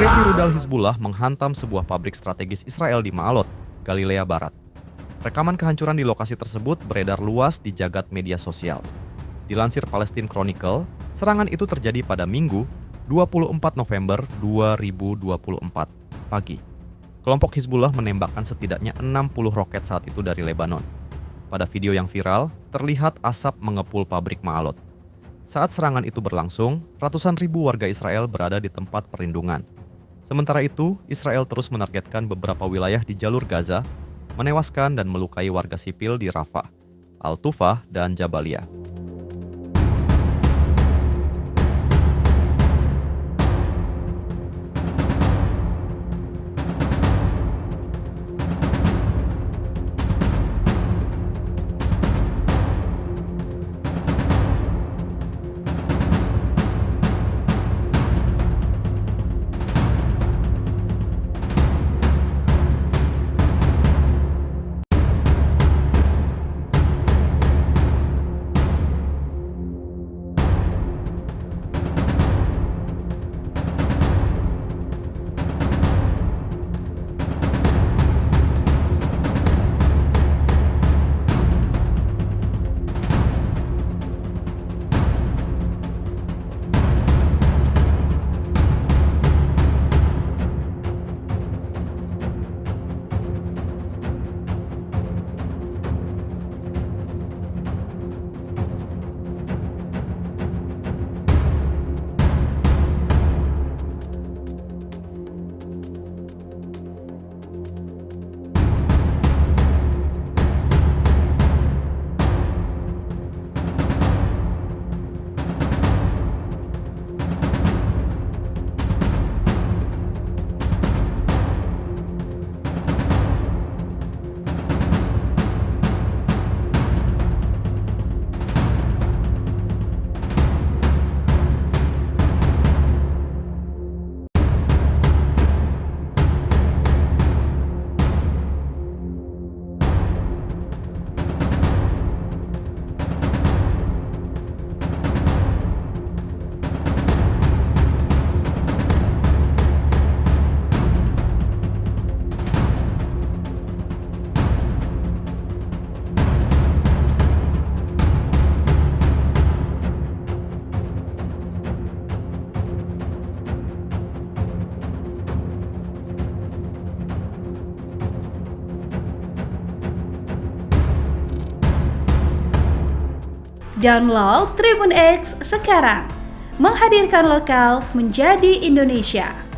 Agresi rudal Hizbullah menghantam sebuah pabrik strategis Israel di Ma'alot, Galilea Barat. Rekaman kehancuran di lokasi tersebut beredar luas di jagat media sosial. Dilansir Palestine Chronicle, serangan itu terjadi pada Minggu, 24 November 2024, pagi. Kelompok Hizbullah menembakkan setidaknya 60 roket saat itu dari Lebanon. Pada video yang viral, terlihat asap mengepul pabrik Ma'alot. Saat serangan itu berlangsung, ratusan ribu warga Israel berada di tempat perlindungan. Sementara itu, Israel terus menargetkan beberapa wilayah di jalur Gaza, menewaskan dan melukai warga sipil di Rafah, Al-Tufah, dan Jabalia. Download Tribun X sekarang, menghadirkan lokal menjadi Indonesia.